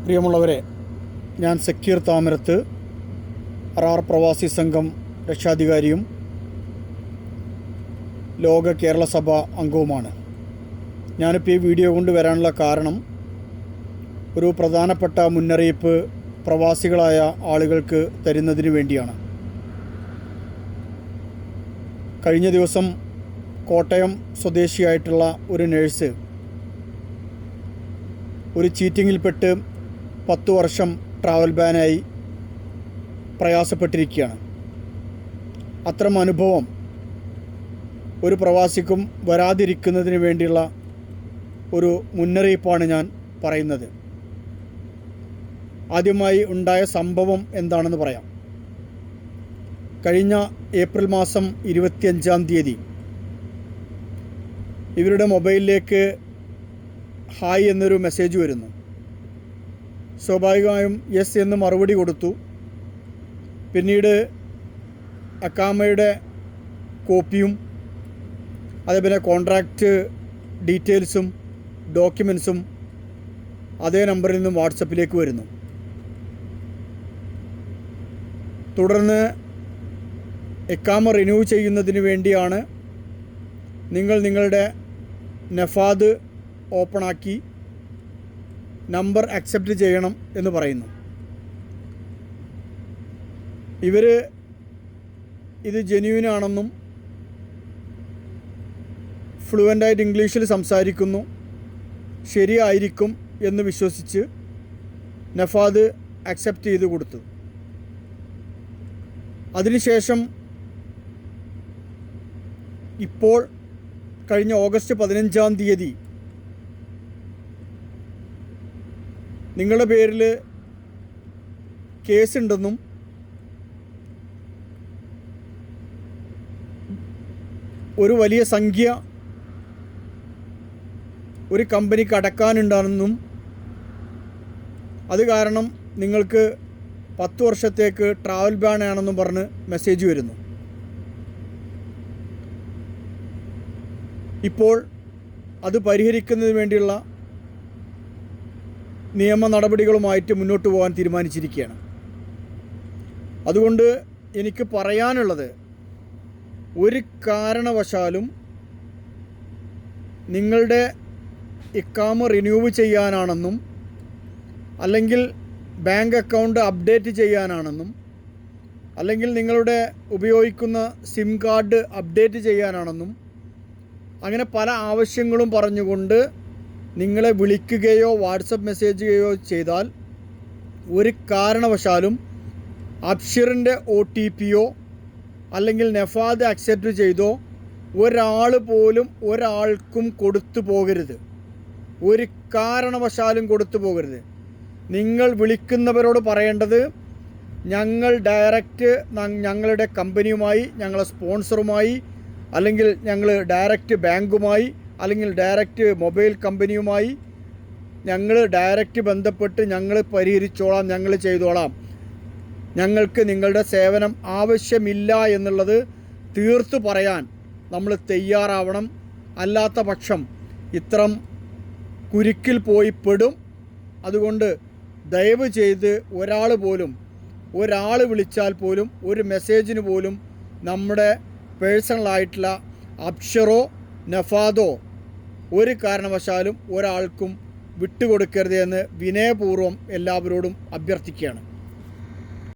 പ്രിയമുള്ളവരെ, ഞാൻ സക്കീർ താമരത്ത്, RR പ്രവാസി സംഘം രക്ഷാധികാരിയും ലോക കേരള സഭ അംഗവുമാണ്. ഞാനിപ്പോൾ ഈ വീഡിയോ കൊണ്ട് വരാനുള്ള കാരണം ഒരു പ്രധാനപ്പെട്ട മുന്നറിയിപ്പ് പ്രവാസികളായ ആളുകൾക്ക് തരുന്നതിന് വേണ്ടിയാണ്. കഴിഞ്ഞ ദിവസം കോട്ടയം സ്വദേശിയായിട്ടുള്ള ഒരു നഴ്സ് ഒരു ചീറ്റിങ്ങിൽപ്പെട്ട് 10 വർഷം ട്രാവൽ ബാനായി പ്രയാസപ്പെട്ടിരിക്കുകയാണ്. അത്തരം അനുഭവം ഒരു പ്രവാസിക്കും വരാതിരിക്കുന്നതിന് വേണ്ടിയുള്ള ഒരു മുന്നറിയിപ്പാണ് ഞാൻ പറയുന്നത്. ആദ്യമായി ഉണ്ടായ സംഭവം എന്താണെന്ന് പറയാം. കഴിഞ്ഞ ഏപ്രിൽ മാസം 25-ാം തീയതി ഇവരുടെ മൊബൈലിലേക്ക് ഹായ് എന്നൊരു മെസ്സേജ് വരുന്നു. സ്വാഭാവികമായും യെസ് എന്ന് മറുപടി കൊടുത്തു. പിന്നീട് അക്കാമയുടെ കോപ്പിയും അതേപോലെ കോൺട്രാക്റ്റ് ഡീറ്റെയിൽസും ഡോക്യുമെൻസും അതേ നമ്പറിൽ നിന്നും വാട്സപ്പിലേക്ക് വരുന്നു. തുടർന്ന് എക്കാമ റിന്യൂ ചെയ്യുന്നതിന് വേണ്ടിയാണ് നിങ്ങളുടെ നഫാദ് ഓപ്പണാക്കി നമ്പർ അക്സെപ്റ്റ് ചെയ്യണം എന്ന് പറയുന്നു. ഇവർ ഇത് ജെന്യൂനാണെന്നും ഫ്ലുവൻ്റായിട്ട് ഇംഗ്ലീഷിൽ സംസാരിക്കുന്നു, ശരിയായിരിക്കും എന്ന് വിശ്വസിച്ച് നഫാദ് അക്സെപ്റ്റ് ചെയ്ത് കൊടുത്തു. അതിനുശേഷം ഇപ്പോൾ കഴിഞ്ഞ ഓഗസ്റ്റ് 15-ാം തീയതി നിങ്ങളുടെ പേരിൽ കേസുണ്ടെന്നും ഒരു വലിയ സംഖ്യ ഒരു കമ്പനിക്ക് അടക്കാനുണ്ടെന്നും അത് കാരണം നിങ്ങൾക്ക് 10 വർഷത്തേക്ക് ട്രാവൽ ബാൻ ആണെന്നും പറഞ്ഞ് മെസ്സേജ് വരുന്നു. ഇപ്പോൾ അത് പരിഹരിക്കുന്നതിന് വേണ്ടിയുള്ള നിയമ നടപടികളുമായിട്ട് മുന്നോട്ട് പോകാൻ തീരുമാനിച്ചിരിക്കുകയാണ്. അതുകൊണ്ട് എനിക്ക് പറയാനുള്ളത്, ഒരു കാരണവശാലും നിങ്ങളുടെ ഇക്കാമ റിന്യൂവ് ചെയ്യാനാണെന്നും അല്ലെങ്കിൽ ബാങ്ക് അക്കൗണ്ട് അപ്ഡേറ്റ് ചെയ്യാനാണെന്നും അല്ലെങ്കിൽ നിങ്ങളുടെ ഉപയോഗിക്കുന്ന സിം കാർഡ് അപ്ഡേറ്റ് ചെയ്യാനാണെന്നും അങ്ങനെ പല ആവശ്യങ്ങളും പറഞ്ഞുകൊണ്ട് നിങ്ങളെ വിളിക്കുകയോ വാട്സപ്പ് മെസ്സേജ് ചെയ്യുകയോ ചെയ്താൽ ഒരു കാരണവശാലും അബ്ഷിറിൻ്റെ OTPയോ അല്ലെങ്കിൽ നഫാദ് അക്സെപ്റ്റ് ചെയ്തോ ഒരാൾ പോലും ഒരാൾക്കും കൊടുത്തു പോകരുത്. ഒരു കാരണവശാലും കൊടുത്തു പോകരുത്. നിങ്ങൾ വിളിക്കുന്നവരോട് പറയേണ്ടത്, ഞങ്ങൾ ഡയറക്റ്റ് ഞങ്ങളുടെ കമ്പനിയുമായി, ഞങ്ങളെ സ്പോൺസറുമായി, അല്ലെങ്കിൽ ഞങ്ങൾ ഡയറക്റ്റ് ബാങ്കുമായി, അല്ലെങ്കിൽ ഡയറക്റ്റ് മൊബൈൽ കമ്പനിയുമായി ഞങ്ങൾ ഡയറക്റ്റ് ബന്ധപ്പെട്ട് ഞങ്ങൾ പരിഹരിച്ചോളാം, ഞങ്ങൾ ചെയ്തോളാം, ഞങ്ങൾക്ക് നിങ്ങളുടെ സേവനം ആവശ്യമില്ല എന്നുള്ളത് തീർത്തു പറയാൻ നമ്മൾ തയ്യാറാവണം. അല്ലാത്ത പക്ഷം ഇത്തരം കുരുക്കിൽ പോയി പെടും. അതുകൊണ്ട് ദയവ് ചെയ്ത് ഒരാൾ വിളിച്ചാൽ പോലും ഒരു മെസ്സേജിന് പോലും നമ്മുടെ പേഴ്സണലായിട്ടുള്ള അബ്ഷറോ നഫാദോ ഒരു കാരണവശാലും ഒരാൾക്കും വിട്ടുകൊടുക്കരുത് എന്ന് വിനയപൂർവ്വം എല്ലാവരോടും അഭ്യർത്ഥിക്കുകയാണ്.